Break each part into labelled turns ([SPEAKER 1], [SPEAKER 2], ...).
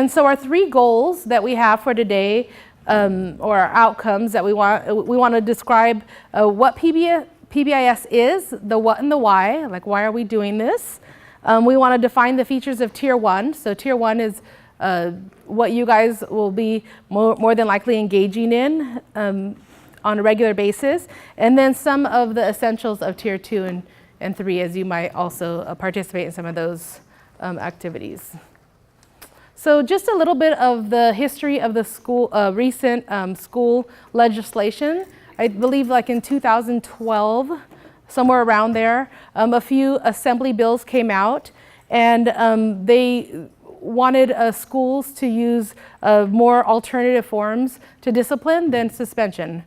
[SPEAKER 1] And so our 3 goals that we have for today, or our outcomes that we want to describe what PBIS is, the what and the why, like why are we doing this? We want to define the features of Tier 1. So Tier 1 is what you guys will be more than likely engaging in on a regular basis. And then some of the essentials of Tier 2 and 3, as you might also participate in some of those activities. So just a little bit of the history of the school, recent school legislation. I believe like in 2012, somewhere around there, a few assembly bills came out, and they wanted schools to use more alternative forms to discipline than suspension.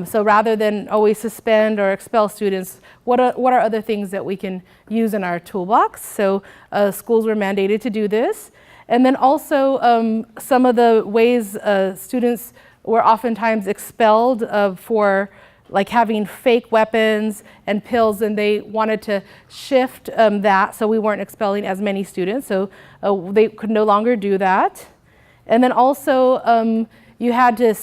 [SPEAKER 1] So rather than always suspend or expel students, what are other things that we can use in our toolbox? So schools were mandated to do this. And then also some of the ways students were oftentimes expelled for like having fake weapons and pills, and they wanted to shift that so we weren't expelling as many students, so they could no longer do that. And then also you had to,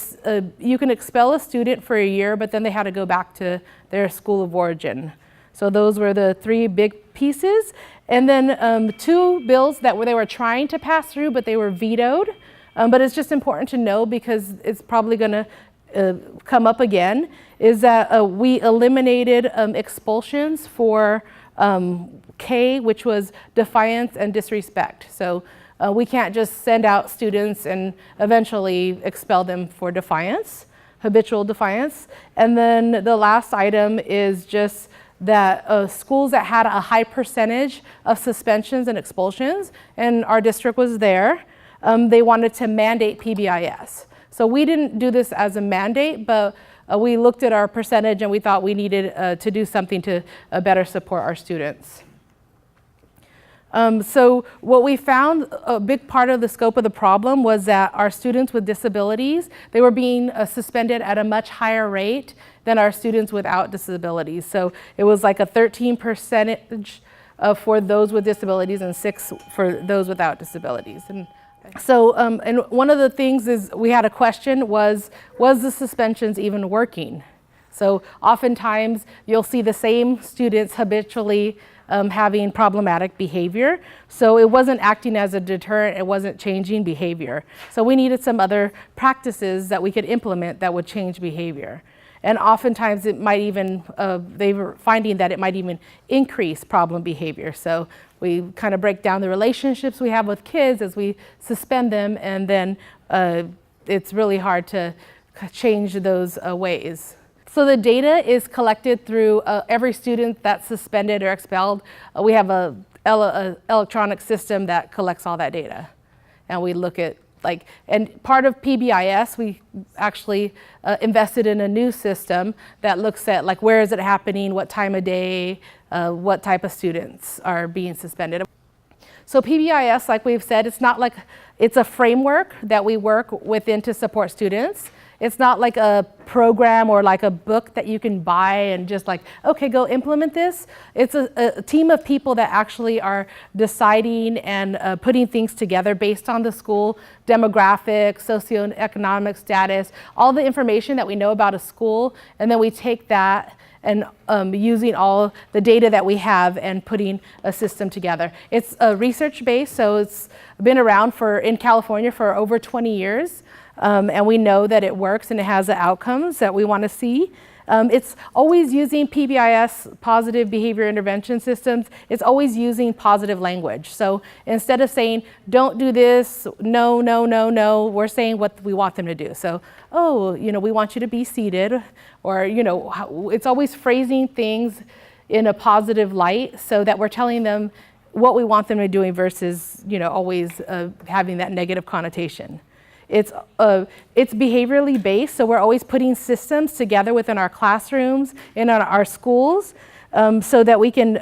[SPEAKER 1] you can expel a student for a year, but then they had to go back to their school of origin. So those were the 3 big pieces. And then 2 bills that they were trying to pass through, but they were vetoed. But it's just important to know, because it's probably going to come up again, is that we eliminated expulsions for K, which was defiance and disrespect. So we can't just send out students and eventually expel them for defiance, habitual defiance. And then the last item is just that schools that had a high percentage of suspensions and expulsions, and our district was there, they wanted to mandate PBIS. So we didn't do this as a mandate, but we looked at our percentage and we thought we needed to do something to better support our students. So what we found, a big part of the scope of the problem was that our students with disabilities, they were being suspended at a much higher rate than our students without disabilities. So it was like a 13% for those with disabilities and 6% for those without disabilities. And so, and one of the things is we had a question was the suspensions even working? So oftentimes you'll see the same students habitually having problematic behavior. So it wasn't acting as a deterrent, it wasn't changing behavior. So we needed some other practices that we could implement that would change behavior. And oftentimes it might even, they were finding that it might even increase problem behavior. So we kind of break down the relationships we have with kids as we suspend them, and then it's really hard to change those ways. So the data is collected through every student that's suspended or expelled. We have an electronic system that collects all that data. And we look at and part of PBIS, we actually invested in a new system that looks at where is it happening, what time of day, what type of students are being suspended. So PBIS, like we've said, it's not like, it's a framework that we work within to support students. It's not like a program or like a book that you can buy and just okay, go implement this. It's a team of people that actually are deciding and putting things together based on the school demographics, socioeconomic status, all the information that we know about a school, and then we take that and using all the data that we have and putting a system together. It's research-based, so it's been around in California for over 20 years. And we know that it works and it has the outcomes that we want to see. It's always using PBIS, positive behavior intervention systems. It's always using positive language. So instead of saying, don't do this, no, no, no, no, we're saying what we want them to do. So, oh, we want you to be seated, or, it's always phrasing things in a positive light so that we're telling them what we want them to be doing versus, always having that negative connotation. It's behaviorally based, so we're always putting systems together within our classrooms, in our schools, so that we can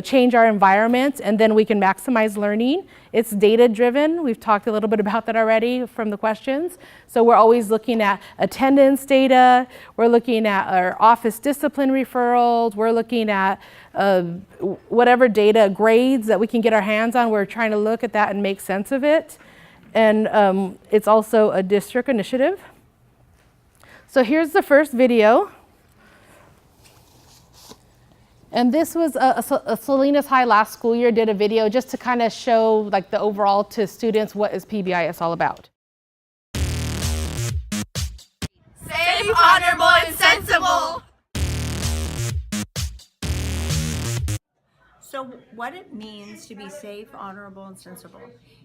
[SPEAKER 1] change our environment, and then we can maximize learning. It's data driven. We've talked a little bit about that already from the questions. So we're always looking at attendance data. We're looking at our office discipline referrals. We're looking at whatever data, grades that we can get our hands on. We're trying to look at that and make sense of it. and it's also a district initiative. So here's the first video. And this was a Salinas High last school year did a video just to kind of show like the overall to students what is PBIS all about.
[SPEAKER 2] Safe, honorable, and sensible.
[SPEAKER 3] So what it means to be safe, honorable, and sensible,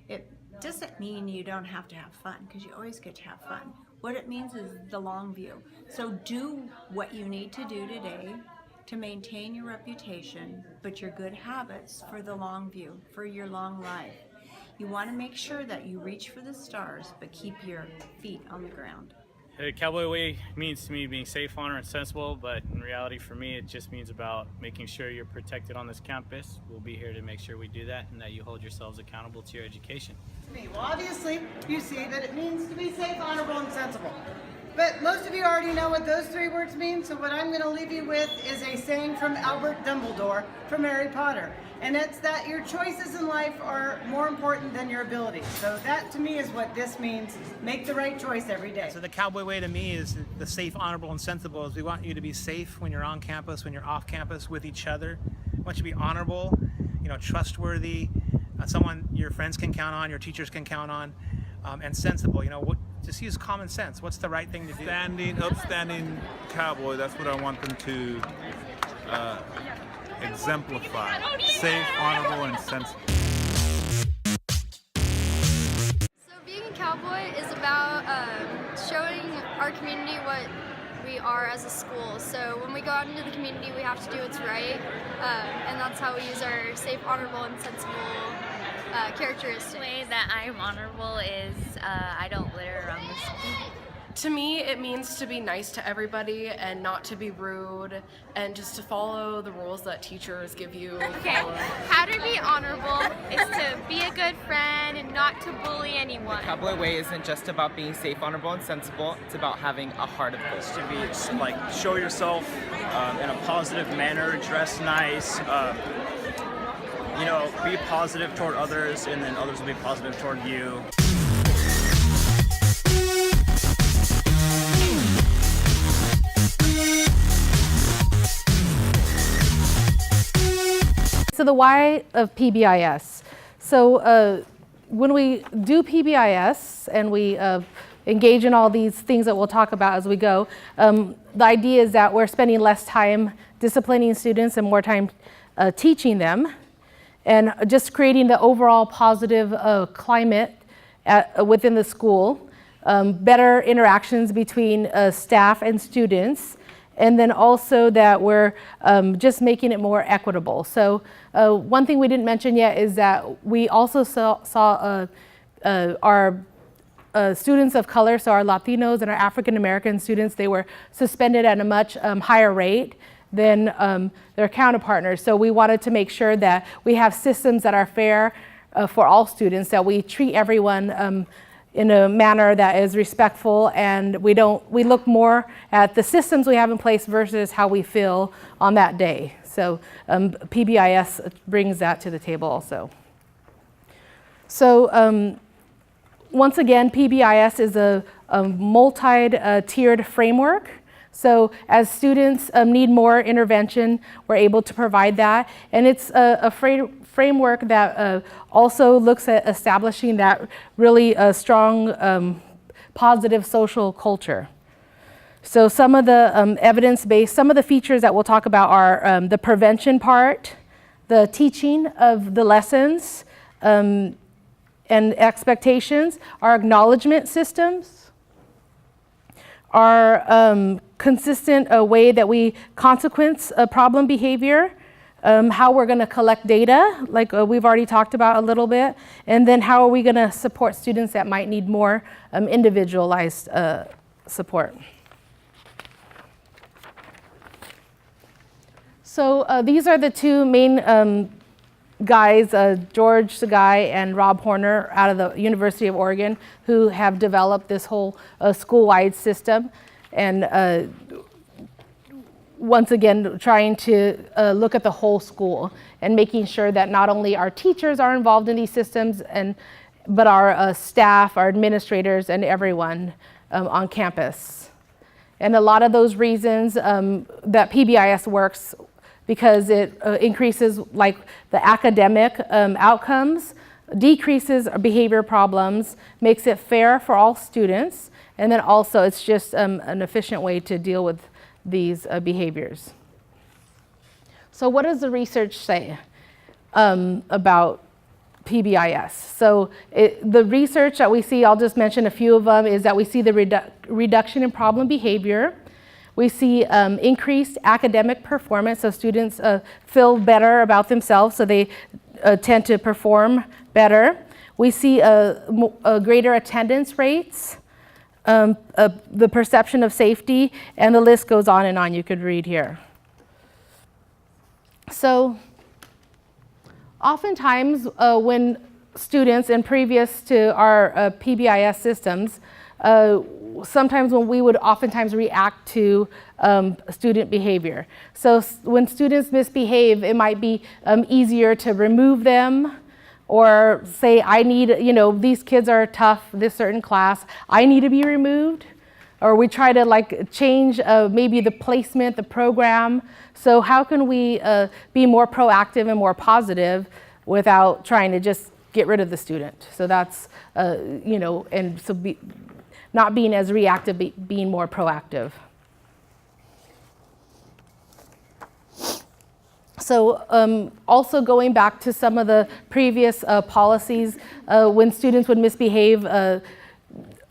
[SPEAKER 3] it doesn't mean you don't have to have fun, because you always get to have fun. What it means is the long view. So do what you need to do today to maintain your reputation, but your good habits for the long view, for your long life. You want to make sure that you reach for the stars, but keep your feet on the ground.
[SPEAKER 4] The Cowboy Way means to me being safe, honor, and sensible, but in reality for me it just means about making sure you're protected on this campus. We'll be here to make sure we do that and that you hold yourselves accountable to your education.
[SPEAKER 5] Well, obviously, you see that it means to be safe, honorable, and sensible. But most of you already know what those three words mean, so what I'm going to leave you with is a saying from Albert Dumbledore from Harry Potter. And it's that your choices in life are more important than your abilities. So that to me is what this means. Make the right choice every day.
[SPEAKER 6] So the Cowboy Way to me is the safe, honorable, and sensible. Is we want you to be safe when you're on campus, when you're off campus with each other. We want you to be honorable, trustworthy, someone your friends can count on, your teachers can count on, and sensible. Just use common sense. What's the right thing to do?
[SPEAKER 7] Upstanding cowboy, that's what I want them to exemplify. Safe, honorable, and sensible.
[SPEAKER 8] So being a cowboy is about showing our community what we are as a school. So when we go out into the community, we have to do what's right, and that's how we use our safe, honorable, and sensible characteristics.
[SPEAKER 2] The way that I'm honorable is I don't litter around the school.
[SPEAKER 9] To me, it means to be nice to everybody and not to be rude and just to follow the rules that teachers give you.
[SPEAKER 2] Okay, how to be honorable is to be a good friend and not to bully anyone.
[SPEAKER 10] The Cowboy Way isn't just about being safe, honorable, and sensible. It's about having a heart of gold.
[SPEAKER 11] To be show yourself in a positive manner, dress nice, be positive toward others, and then others will be positive toward you.
[SPEAKER 1] So the why of PBIS. So when we do PBIS and we engage in all these things that we'll talk about as we go, the idea is that we're spending less time disciplining students and more time teaching them, and just creating the overall positive climate within the school, better interactions between staff and students, and then also that we're just making it more equitable. So one thing we didn't mention yet is that we also saw our students of color, so our Latinos and our African American students, they were suspended at a much higher rate than their counterpartners. So we wanted to make sure that we have systems that are fair for all students, that we treat everyone in a manner that is respectful, and we look more at the systems we have in place versus how we feel on that day. So PBIS brings that to the table also. So once again, PBIS is a multi-tiered framework. So as students need more intervention, we're able to provide that. And it's a framework that also looks at establishing that really strong positive social culture. So some of the evidence-based, some of the features that we'll talk about are the prevention part, the teaching of the lessons and expectations, our acknowledgement systems, our consistent way that we consequence problem behavior, how we're going to collect data, like we've already talked about a little bit, and then how are we going to support students that might need more individualized support. So these are the two main guys, George Sagai and Rob Horner out of the University of Oregon, who have developed this whole school-wide system. And once again, trying to look at the whole school and making sure that not only our teachers are involved in these systems but our staff, our administrators, and everyone on campus. And a lot of those reasons that PBIS works because it increases like the academic outcomes, decreases behavior problems, makes it fair for all students, and then also it's just an efficient way to deal with these behaviors. So what does the research say about PBIS? So the research that we see, I'll just mention a few of them, is that we see the reduction in problem behavior. We see increased academic performance, so students feel better about themselves, so they tend to perform better. We see a greater attendance rates, the perception of safety, and the list goes on and on. You could read here. So oftentimes when students, and previous to our PBIS systems, sometimes when we would oftentimes react to student behavior. So when students misbehave, it might be easier to remove them, or say, I need, these kids are tough, this certain class, I need to be removed. Or we try to like change maybe the placement, the program. So how can we be more proactive and more positive without trying to just get rid of the student? So that's, and so not being as reactive, being more proactive. So also going back to some of the previous policies, when students would misbehave,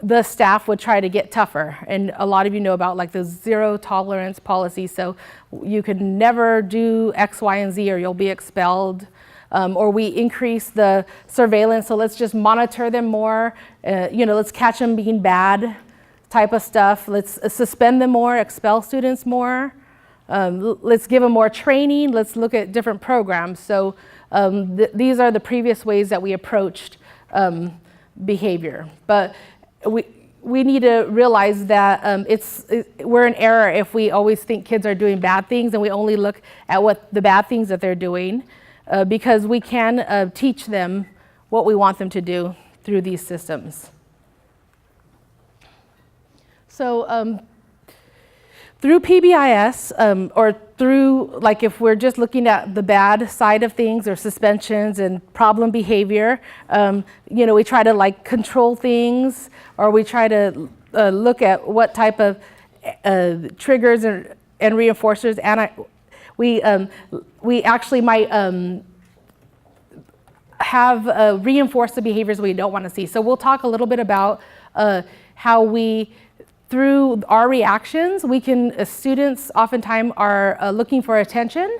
[SPEAKER 1] the staff would try to get tougher. And a lot of you know about like the zero tolerance policy. So you could never do X, Y, and Z or you'll be expelled. Or we increase the surveillance, so let's just monitor them more. Let's catch them being bad type of stuff. Let's suspend them more, expel students more. Let's give them more training. Let's look at different programs. So these are the previous ways that we approached behavior. But we need to realize that we're in error if we always think kids are doing bad things and we only look at what the bad things that they're doing, because we can teach them what we want them to do through these systems. So through PBIS, or through, like if we're just looking at the bad side of things or suspensions and problem behavior, we try to like control things, or we try to look at what type of triggers and reinforcers, and we actually might have reinforce the behaviors we don't want to see. So we'll talk a little bit about how we, through our reactions, students oftentimes are looking for attention,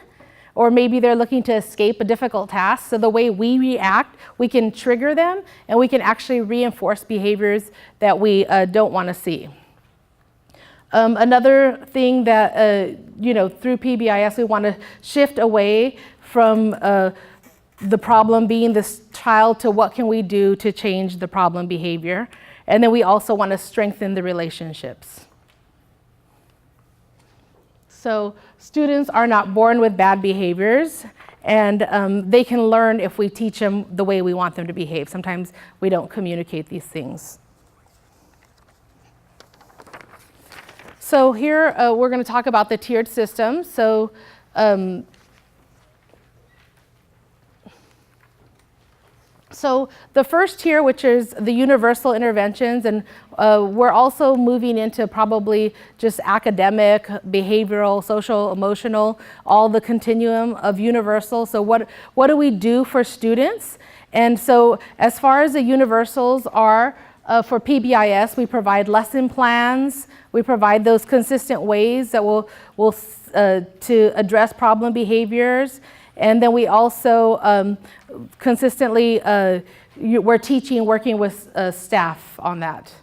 [SPEAKER 1] or maybe they're looking to escape a difficult task. So the way we react, we can trigger them, and we can actually reinforce behaviors that we don't want to see. Another thing that, through PBIS, we want to shift away from the problem being this child to what can we do to change the problem behavior. And then we also want to strengthen the relationships. So students are not born with bad behaviors, and they can learn if we teach them the way we want them to behave. Sometimes we don't communicate these things. So here we're going to talk about the tiered system. So So the first tier, which is the universal interventions, and we're also moving into probably just academic, behavioral, social, emotional, all the continuum of universal. So what do we do for students? And so as far as the universals are, for PBIS, we provide lesson plans. We provide those consistent ways that will to address problem behaviors. And then we also consistently, we're teaching, working with staff on that.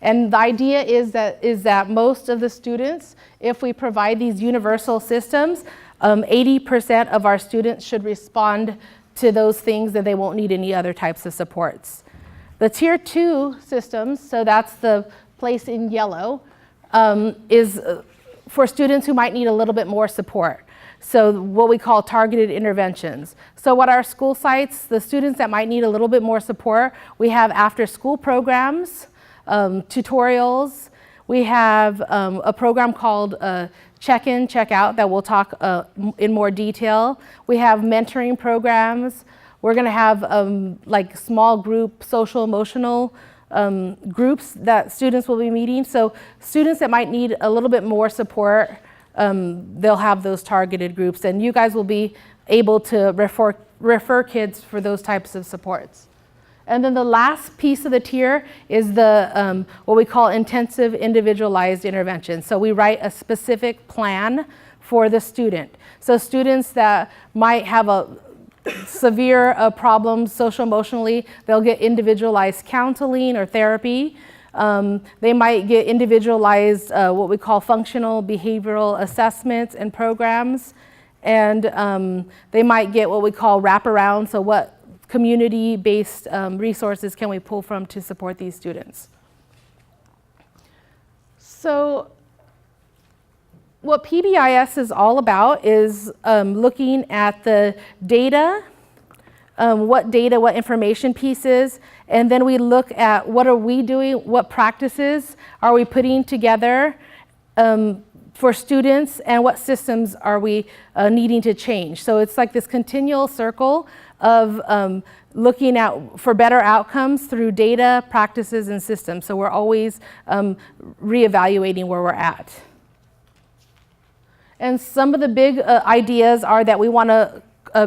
[SPEAKER 1] And the idea is that most of the students, if we provide these universal systems, 80% of our students should respond to those things, and they won't need any other types of supports. The tier 2 systems, so that's the place in yellow, is for students who might need a little bit more support. So what we call targeted interventions. So at our school sites, the students that might need a little bit more support, we have after school programs, tutorials. We have a program called Check-in, Check-out that we'll talk in more detail. We have mentoring programs. We're going to have like small group social emotional groups that students will be meeting. So students that might need a little bit more support, they'll have those targeted groups, and you guys will be able to refer kids for those types of supports. And then the last piece of the tier is the what we call intensive individualized intervention. So we write a specific plan for the student. So students that might have a severe problems social emotionally, they'll get individualized counseling or therapy. They might get individualized what we call functional behavioral assessments and programs. And they might get what we call wraparound. So what community-based resources can we pull from to support these students? So what PBIS is all about is looking at the data, what information pieces, and then we look at what are we doing, what practices are we putting together for students, and what systems are we needing to change. So it's like this continual circle of looking at for better outcomes through data, practices, and systems. So we're always reevaluating where we're at. And some of the big ideas are that we want to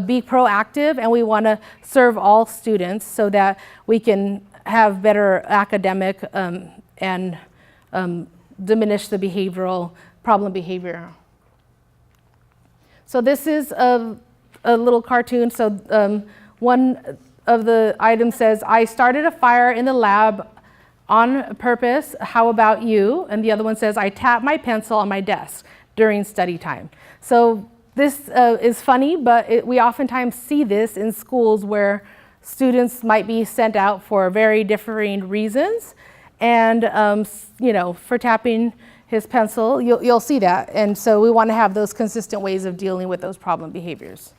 [SPEAKER 1] be proactive, and we want to serve all students so that we can have better academic and diminish the problem behavior. So this is a little cartoon. So one of the items says, I started a fire in the lab on purpose. How about you? And the other one says, I tapped my pencil on my desk during study time. So this is funny, but we oftentimes see this in schools where students might be sent out for very differing reasons. And you know, for tapping his pencil, you'll see that. And so we want to have those consistent ways of dealing with those problem behaviors.